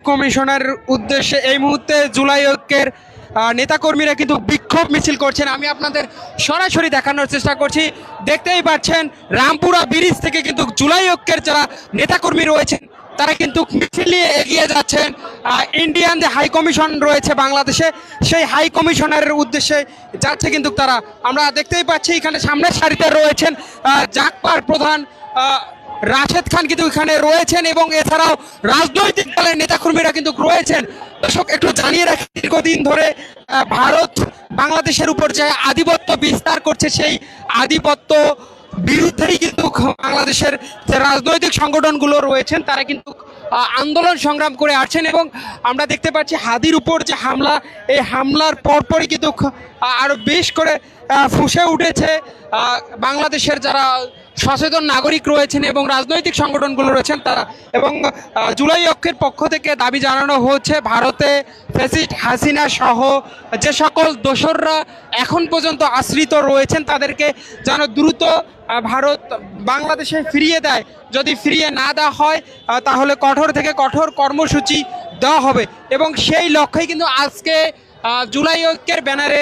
কমিশনের উদ্দেশ্যে এই মুহূর্তে জুলাই ঐক্যের নেতাকর্মীরা কিন্তু বিক্ষোভ মিছিল করছেন। আমি আপনাদের সরাসরি দেখানোর চেষ্টা করছি। দেখতেই পাচ্ছেন রামপুরা ব্রিজ থেকে কিন্তু জুলাই ঐক্যের যারা নেতাকর্মী রয়েছেন তারা কিন্তু মিছিল নিয়ে এগিয়ে যাচ্ছেন ইন্ডিয়ান যে হাই কমিশন রয়েছে বাংলাদেশে, সেই হাই কমিশনের উদ্দেশ্যে যাচ্ছে কিন্তু তারা। আমরা দেখতেই পাচ্ছি এখানে সামনের সারিতে রয়েছেন জাগপার প্রধান রাশেদ খান কিন্তু এখানে রয়েছেন, এবং এছাড়াও রাজনৈতিক দলের নেতাকর্মীরা কিন্তু রয়েছেন। দর্শক, একটু জানিয়ে রাখি, দীর্ঘদিন ধরে ভারত বাংলাদেশের উপর যে আধিপত্য বিস্তার করছে, সেই আধিপত্য বিরুদ্ধেই কিন্তু বাংলাদেশের যে রাজনৈতিক সংগঠনগুলো রয়েছেন তারা কিন্তু আন্দোলন সংগ্রাম করে আসছেন। এবং আমরা দেখতে পাচ্ছি হাদির উপর যে হামলা, এই হামলার পরপরই কিন্তু আরো বেশ করে ফুঁসে উঠেছে বাংলাদেশের যারা সচেতন নাগরিক রয়েছেন এবং রাজনৈতিক সংগঠনগুলো রয়েছেন তারা। এবং জুলাই ঐক্যের পক্ষ থেকে দাবি জানানো হচ্ছে ভারতে ফ্যাসিস্ট হাসিনা সহ যে সকল দোসররা এখন পর্যন্ত আশ্রিত রয়েছেন তাদেরকে যেন দ্রুত ভারত বাংলাদেশে ফিরিয়ে দেয়। যদি ফিরিয়ে না দেওয়া হয় তাহলে কঠোর থেকে কঠোর কর্মসূচি দেওয়া হবে। এবং সেই লক্ষ্যেই কিন্তু আজকে জুলাই ঐক্যের ব্যানারে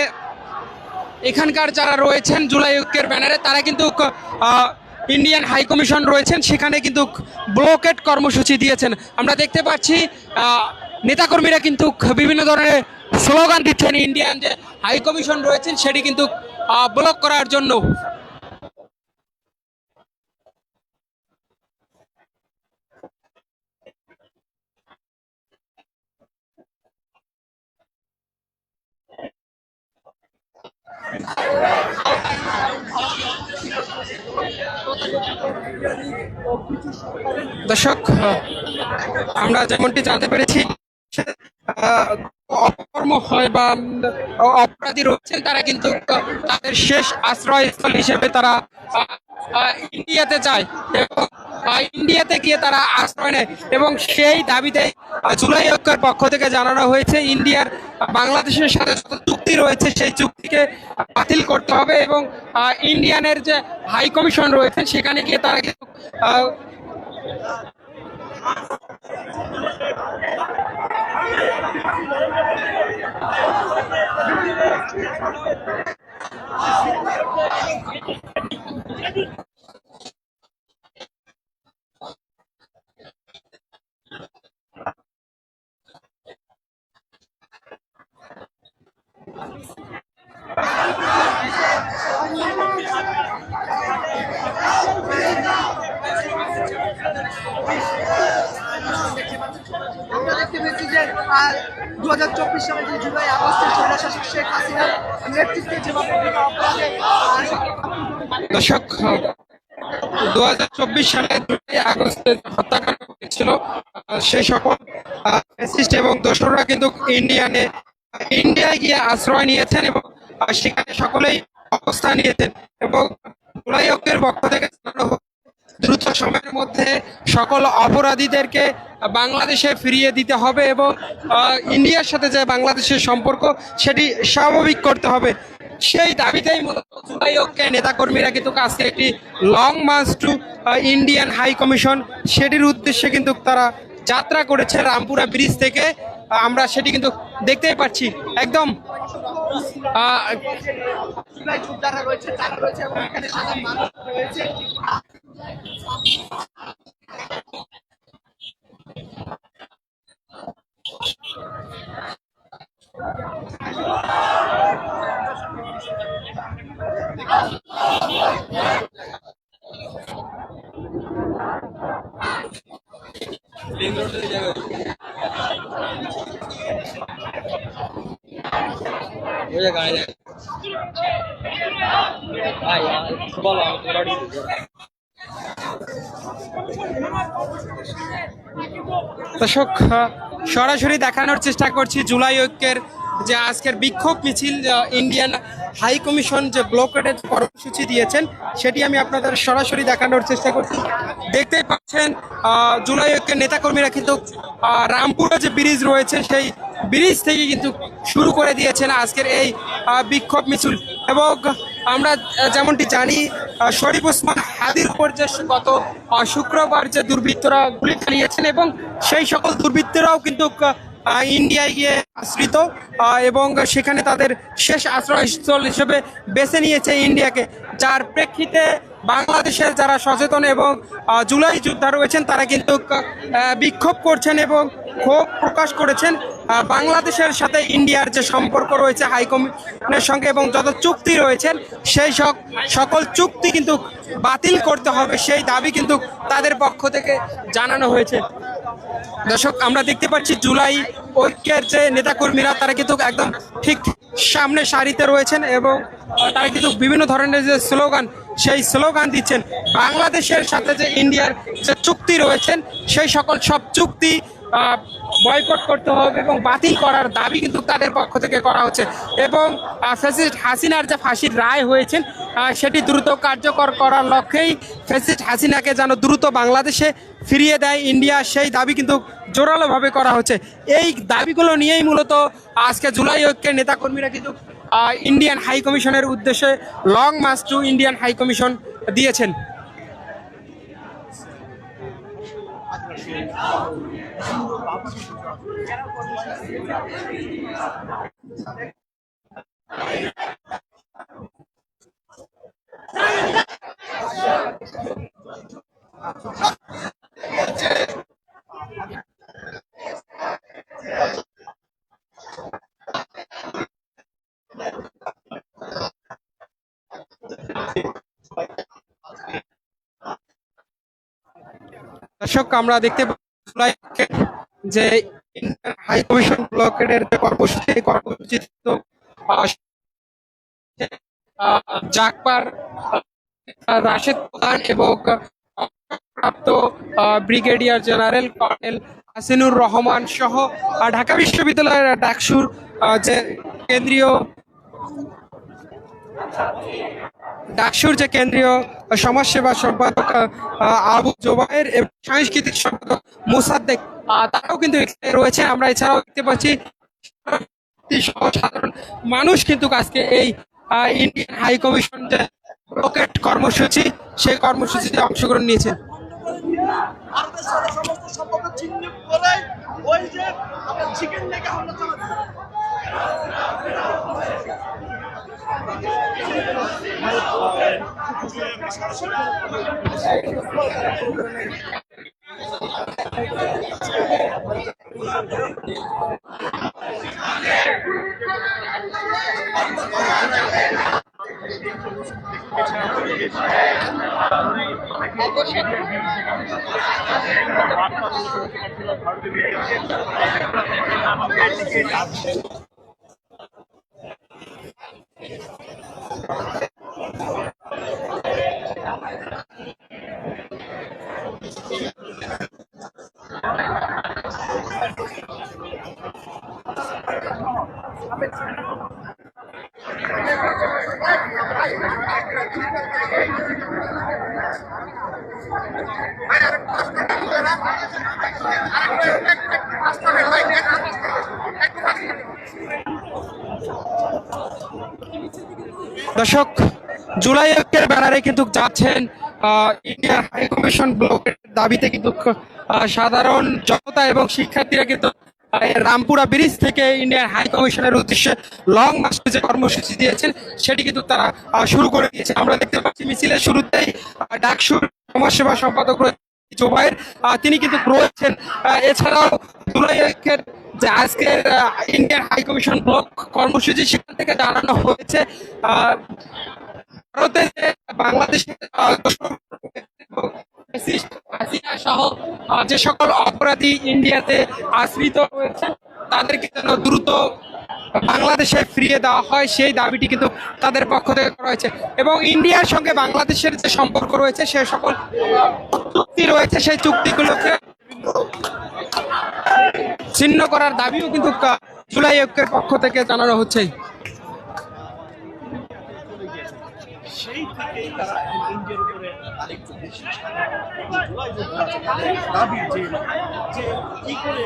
এখানকার যারা রয়েছেন জুলাই ঐক্যের ব্যানারে তারা কিন্তু ইন্ডিয়ান হাই কমিশন রয়েছেন সেখানে কিন্তু ব্লকেট কর্মসূচি দিয়েছেন। আমরা দেখতে পাচ্ছি নেতাকর্মীরা কিন্তু বিভিন্ন ধরনের স্লোগান দিচ্ছেন ইন্ডিয়ান যে হাই কমিশন রয়েছেন সেটি কিন্তু ব্লক করার জন্য। দর্শক, আমরা যেমনটি জানতে পেরেছি অপকর্ম হয় বা অপরাধী রয়েছেন তারা কিন্তু তাদের শেষ আশ্রয়স্থল হিসেবে তারা ইন্ডিয়াতে যায় এবং ইন্ডিয়াতে গিয়ে তারা আশ্রয় নেয়। এবং সেই দাবিতে জুলাই ঐক্যের পক্ষ থেকে জানানো হয়েছে ইন্ডিয়ার বাংলাদেশের সাথে যত চুক্তি রয়েছে সেই চুক্তিকে বাতিল করতে হবে এবং ইন্ডিয়ানের যে হাই কমিশন রয়েছে সেখানে গিয়ে তারা কিন্তু আমরা দেখতে পেয়েছি যে 2024 সালে যে জুলাই আগস্টে স্বৈরশাসক শেখ হাসিনার নেতৃত্বে যেভাবে দর্শক 2024 সালে 2 আগস্টে হত্যাকাণ্ড হয়েছিল সেই সকল ফ্যাসিস্ট এবং দোসররা কিন্তু ইন্ডিয়ায় গিয়ে আশ্রয় নিয়েছেন এবং সেখানে সকলেই অবস্থান নিয়েছেন। এবং জুলাই ঐক্যের পক্ষ থেকে দ্রুত সময়ের মধ্যে সকল অপরাধীদেরকে বাংলাদেশে ফিরিয়ে দিতে হবে এবং ইন্ডিয়ার সাথে যে বাংলাদেশের সম্পর্ক সেটি স্বাভাবিক করতে হবে। সেই দাবিতেই মূলত জুলাই ঐক্যের নেতাকর্মীরা কিন্তু আজকে একটি long march to Indian high commission সেটির উদ্দেশ্যে কিন্তু তারা যাত্রা করেছে রামপুরা ব্রিজ থেকে। আমরা সেটি কিন্তু দেখতেই পাচ্ছি একদম যোদ্ধারা রয়েছে তারা রয়েছে এবং এখানে সাধারণ মানুষ রয়েছে। দর্শক, সরাসরি দেখানোর চেষ্টা করছি জুলাই ঐক্যের যে আজকের বিক্ষোভ মিছিল ইন্ডিয়ান হাই কমিশন যে ব্লকেটের কর্মসূচি দিয়েছেন সেটি আমি আপনাদের সরাসরি দেখানোর চেষ্টা করছি। দেখতেই পাচ্ছেন জুলাই ঐক্যের নেতাকর্মীরা কিন্তু রামপুরা যে ব্রিজ রয়েছে সেই ব্রিজ থেকে কিন্তু শুরু করে দিয়েছেন আজকের এই বিক্ষোভ মিছিল। এবং আমরা যেমনটি জানি শরীফ ওসমান হাদির উপর যে গত শুক্রবার যে দুর্বৃত্তরা গুলি চালিয়েছেন এবং সেই সকল দুর্বৃত্তরাও কিন্তু ইন্ডিয়ায় গিয়ে আশ্রিত এবং সেখানে তাদের শেষ আশ্রয়স্থল হিসেবে বেছে নিয়েছে ইন্ডিয়াকে, যার প্রেক্ষিতে বাংলাদেশের যারা সচেতন এবং জুলাই যোদ্ধা রয়েছেন তারা কিন্তু বিক্ষোভ করছেন এবং ক্ষোভ প্রকাশ করেছেন বাংলাদেশের সাথে ইন্ডিয়ার যে সম্পর্ক রয়েছে হাইকমিশনের সঙ্গে এবং যত চুক্তি রয়েছেন সেই সকল চুক্তি কিন্তু বাতিল করতে হবে, সেই দাবি কিন্তু তাদের পক্ষ থেকে জানানো হয়েছে। দর্শক, আমরা দেখতে পাচ্ছি জুলাই ঐক্যের যে নেতাকর্মীরা তারা কিন্তু একদম ঠিক সামনে সারিতে রয়েছেন এবং তারা কিন্তু বিভিন্ন ধরনের যে স্লোগান সেই স্লোগান দিচ্ছেন। বাংলাদেশের সাথে যে ইন্ডিয়ার যে চুক্তি রয়েছেন সেই সব চুক্তি বয়কট করতে হবে এবং বাতিল করার দাবি কিন্তু তাদের পক্ষ থেকে করা হচ্ছে এবং ফ্যাসিস্ট হাসিনার যে ফাঁসির রায় হয়েছেন সেটি দ্রুত কার্যকর করার লক্ষ্যেই ফ্যাসিস্ট হাসিনাকে যেন দ্রুত বাংলাদেশে ফিরিয়ে দেয় ইন্ডিয়া, সেই দাবি কিন্তু জোরালোভাবে করা হচ্ছে। এই দাবিগুলো নিয়েই মূলত আজকে জুলাই ঐক্যের নেতাকর্মীরা কিন্তু ইন্ডিয়ান হাই কমিশনের উদ্দেশ্যে long march to Indian high commission দিয়েছেন। দর্শক, আমরা দেখতে পাচ্ছি যে হাই কমিশন ব্লকের যে কর্মসূচি, কর্মসূচি জাকপার রাশেদ প্রধান এবং প্রাপ্ত brigadier general colonel Hasinur Rahman সহ ঢাকা বিশ্ববিদ্যালয়ের ডাকসুর যে কেন্দ্রীয় সমাজসেবা সম্পাদক আবু জোবায়ের এবং সাংস্কৃতিক সম্পাদক মোসাদ্দেক তারাও কিন্তু রয়েছে। আমরা এছাড়াও দেখতে পাচ্ছি সাধারণ মানুষ কিন্তু আজকে এই ইন্ডিয়ান হাই কমিশন যে রকেট কর্মসূচি সেই কর্মসূচিতে অংশগ্রহণ নিয়েছেন। দর্শক, জুলাই ঐক্যের ব্যানারে কিন্তু যাচ্ছেন ইন্ডিয়ান হাই কমিশন ব্লকের দাবিতে কিন্তু সাধারণ জনতা এবং শিক্ষার্থীরা কিন্তু রামপুরা ব্রিজ থেকে ইন্ডিয়ান হাই কমিশনের উদ্দেশ্যে লং মার্চ যে কর্মসূচি দিয়েছেন সেটি কিন্তু তারা শুরু করে দিয়েছে। আমরা দেখতে পাচ্ছি মিছিলের শুরুতেই ডাকসুর সমাজসেবা সম্পাদক জোবায়ের তিনি কিন্তু রয়েছেন। এছাড়াও জুলাই ঐক্যের যে আজকের ইন্ডিয়ান হাই কমিশন ব্লক কর্মসূচি সেখান থেকে জানানো হয়েছে ভারতে বাংলাদেশের সহ যে সকল অপরাধী ইন্ডিয়াতে আশ্রিত রয়েছে তাদেরকে যেন দ্রুত বাংলাদেশে ফিরিয়ে দেওয়া হয় সেই দাবিটি কিন্তু তাদের পক্ষ থেকে করা হয়েছে এবং ইন্ডিয়ার সঙ্গে বাংলাদেশের যে সম্পর্ক রয়েছে সে সকল চুক্তি রয়েছে সেই চুক্তিগুলোকে ছিন্ন করার দাবিও কিন্তু জুলাই ঐক্যের পক্ষ থেকে জানানো হচ্ছে। সেই থেকেই তারা ইন্ডিয়ার উপরে আরেকটু বেশি দাবি যে কি করে